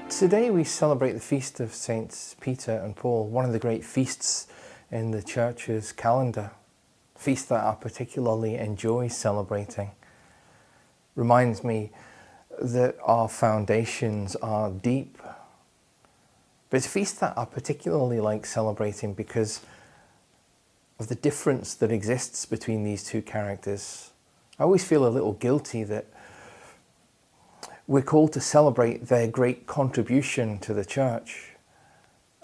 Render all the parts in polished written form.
Today we celebrate the feast of Saints Peter and Paul, one of the great feasts in the Church's calendar. Feast that I particularly enjoy celebrating. Reminds me that our foundations are deep. But it's a feast that I particularly like celebrating because of the difference that exists between these two characters. I always feel a little guilty that we're called to celebrate their great contribution to the church.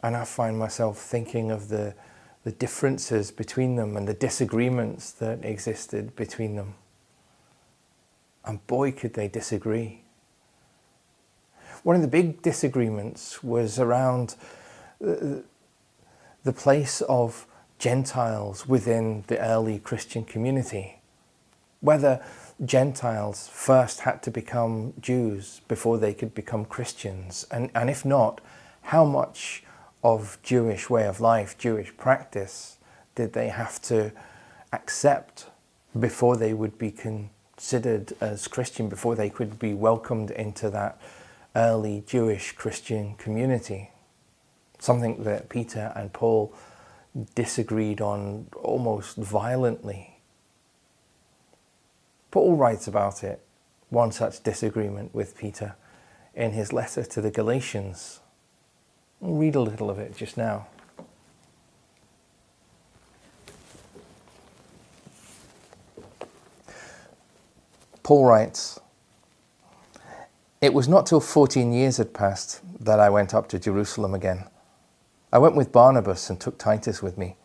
And I find myself thinking of the differences between them and the disagreements that existed between them. And boy, could they disagree. One of the big disagreements was around the place of Gentiles within the early Christian community. Whether Gentiles first had to become Jews before they could become Christians, and if not, how much of Jewish way of life, Jewish practice, did they have to accept before they would be considered as Christian, before they could be welcomed into that early Jewish Christian community? Something that Peter and Paul disagreed on almost violently. Paul writes about it, one such disagreement with Peter, in his letter to the Galatians. We'll read a little of it just now. Paul writes, "It was not till 14 years had passed that I went up to Jerusalem again. I went with Barnabas and took Titus with me.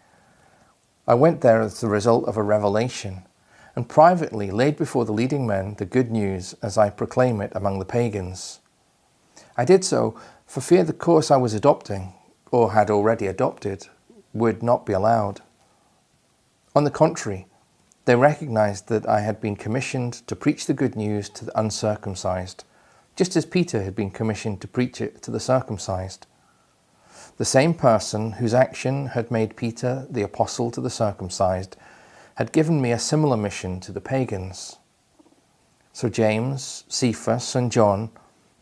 I went there as the result of a revelation, and privately laid before the leading men the good news as I proclaim it among the pagans. I did so for fear the course I was adopting, or had already adopted, would not be allowed. On the contrary, they recognized that I had been commissioned to preach the good news to the uncircumcised, just as Peter had been commissioned to preach it to the circumcised. The same person whose action had made Peter the apostle to the circumcised had given me a similar mission to the pagans. So James, Cephas, and John,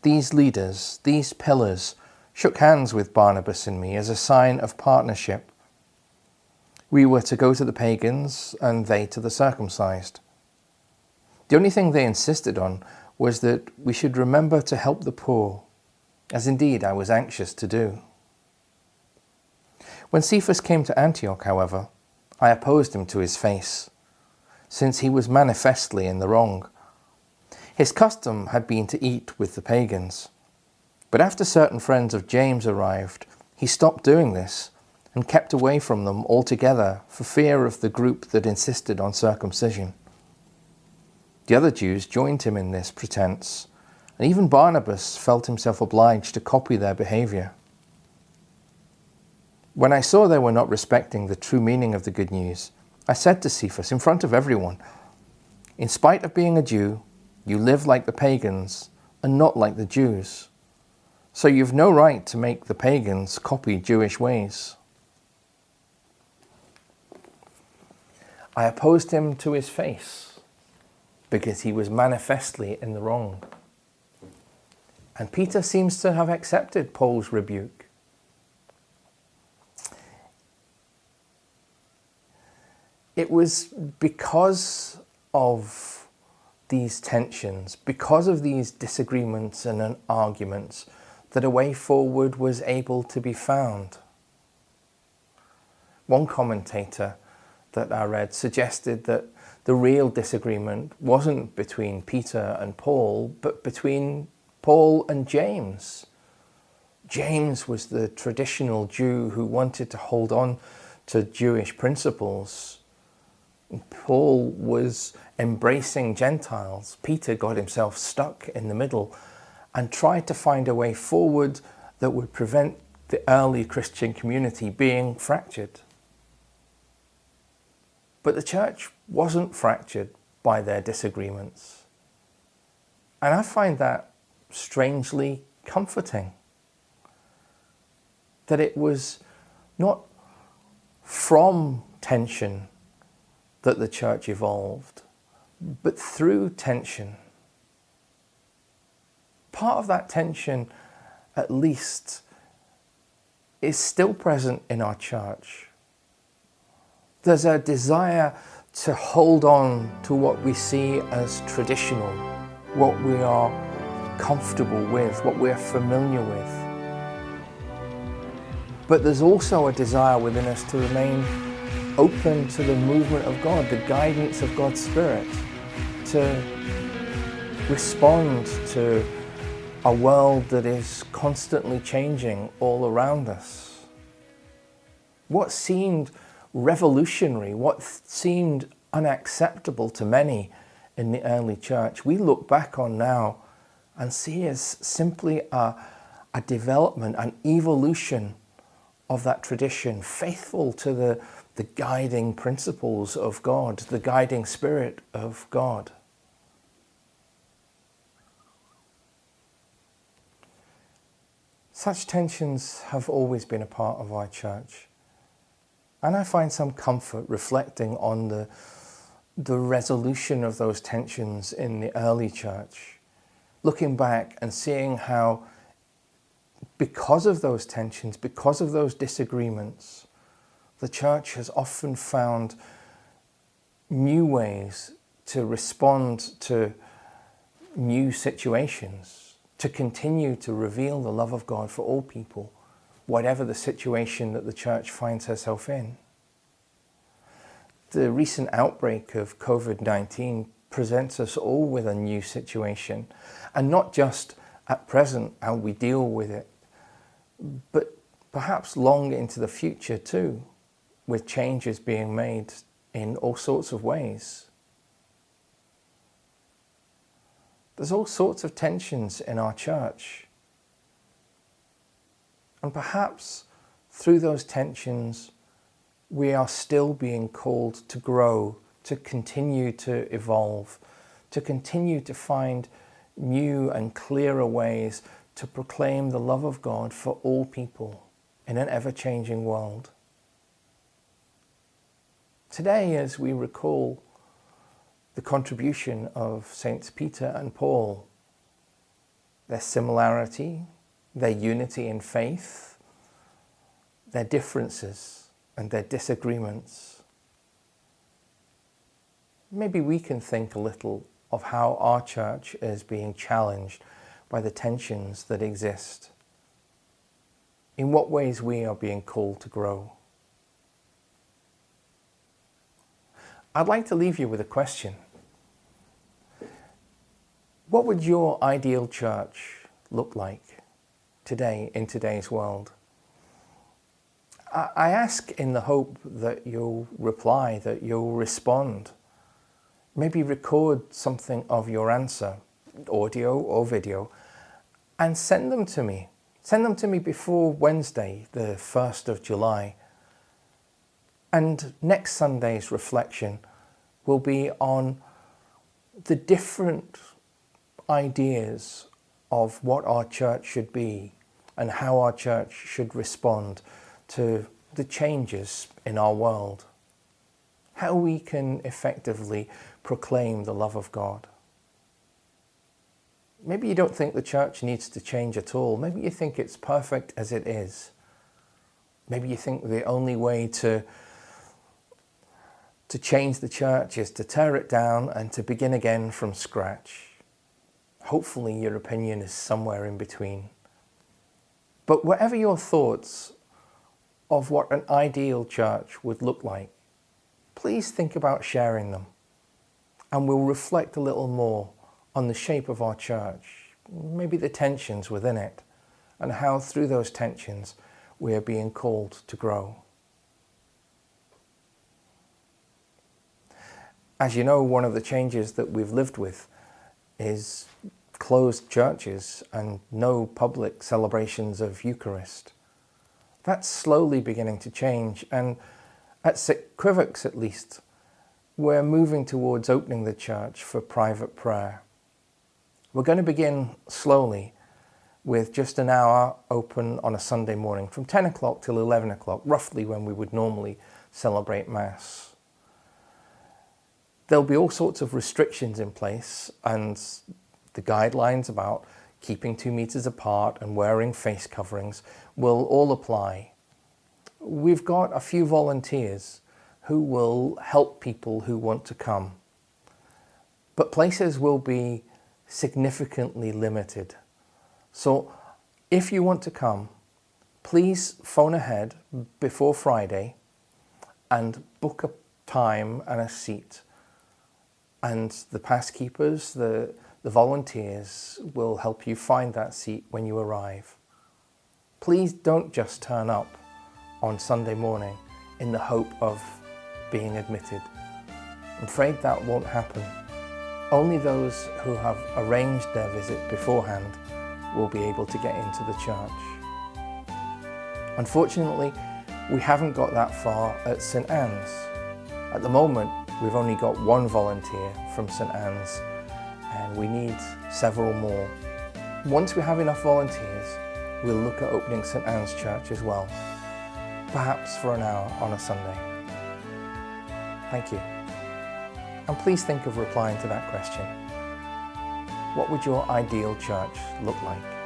these leaders, these pillars, shook hands with Barnabas and me as a sign of partnership. We were to go to the pagans and they to the circumcised. The only thing they insisted on was that we should remember to help the poor, as indeed I was anxious to do. When Cephas came to Antioch, however, I opposed him to his face, since he was manifestly in the wrong. His custom had been to eat with the pagans, but after certain friends of James arrived, he stopped doing this and kept away from them altogether for fear of the group that insisted on circumcision. The other Jews joined him in this pretense, and even Barnabas felt himself obliged to copy their behavior. When I saw they were not respecting the true meaning of the good news, I said to Cephas in front of everyone, 'In spite of being a Jew, you live like the pagans and not like the Jews. So you've no right to make the pagans copy Jewish ways.' I opposed him to his face because he was manifestly in the wrong. And Peter seems to have accepted Paul's rebuke. It was because of these tensions, because of these disagreements and arguments, that a way forward was able to be found. One commentator that I read suggested that the real disagreement wasn't between Peter and Paul, but between Paul and James. James was the traditional Jew who wanted to hold on to Jewish principles. Paul was embracing Gentiles. Peter got himself stuck in the middle and tried to find a way forward that would prevent the early Christian community being fractured. But the church wasn't fractured by their disagreements. And I find that strangely comforting. That it was not from tension that the church evolved, but through tension. Part of that tension at least, is still present in our church. There's a desire to hold on to what we see as traditional, what we are comfortable with, what we're familiar with. But there's also a desire within us to remain open to the movement of God, the guidance of God's Spirit, to respond to a world that is constantly changing all around us. What seemed revolutionary, what seemed unacceptable to many in the early church, we look back on now and see as simply a development, an evolution of that tradition, faithful to the guiding principles of God, the guiding Spirit of God. Such tensions have always been a part of our church. And I find some comfort reflecting on the resolution of those tensions in the early church, looking back and seeing how, because of those tensions, because of those disagreements, the church has often found new ways to respond to new situations, to continue to reveal the love of God for all people, whatever the situation that the church finds herself in. The recent outbreak of COVID-19 presents us all with a new situation, and not just at present how we deal with it, but perhaps long into the future too, with changes being made in all sorts of ways. There's all sorts of tensions in our church. And perhaps through those tensions, we are still being called to grow, to continue to evolve, to continue to find new and clearer ways to proclaim the love of God for all people in an ever-changing world. Today, as we recall the contribution of Saints Peter and Paul, their similarity, their unity in faith, their differences and their disagreements, maybe we can think a little of how our church is being challenged by the tensions that exist, in what ways we are being called to grow. I'd like to leave you with a question. What would your ideal church look like today, in today's world? I ask in the hope that you'll reply, that you'll respond. Maybe record something of your answer, audio or video, and send them to me. Send them to me before Wednesday, the 1st of July. And next Sunday's reflection will be on the different ideas of what our church should be and how our church should respond to the changes in our world. How we can effectively proclaim the love of God. Maybe you don't think the church needs to change at all. Maybe you think it's perfect as it is. Maybe you think the only way to change the church is to tear it down and to begin again from scratch. Hopefully your opinion is somewhere in between. But whatever your thoughts of what an ideal church would look like, please think about sharing them, and we'll reflect a little more on the shape of our church, maybe the tensions within it, and how through those tensions we are being called to grow. As you know, one of the changes that we've lived with is closed churches and no public celebrations of Eucharist. That's slowly beginning to change, and at St Quivox at least, we're moving towards opening the church for private prayer. We're going to begin slowly with just an hour open on a Sunday morning from 10 o'clock till 11 o'clock, roughly when we would normally celebrate Mass. There'll be all sorts of restrictions in place and the guidelines about keeping 2 meters apart and wearing face coverings will all apply. We've got a few volunteers who will help people who want to come, but places will be significantly limited. So if you want to come, please phone ahead before Friday and book a time and a seat. And the pass keepers, the volunteers will help you find that seat when you arrive. Please don't just turn up on Sunday morning in the hope of being admitted. I'm afraid that won't happen. Only those who have arranged their visit beforehand will be able to get into the church. Unfortunately, we haven't got that far at St Anne's. At the moment, we've only got 1 volunteer from St Anne's, and we need several more. Once we have enough volunteers, we'll look at opening St Anne's Church as well, perhaps for an hour on a Sunday. Thank you. And please think of replying to that question. What would your ideal church look like?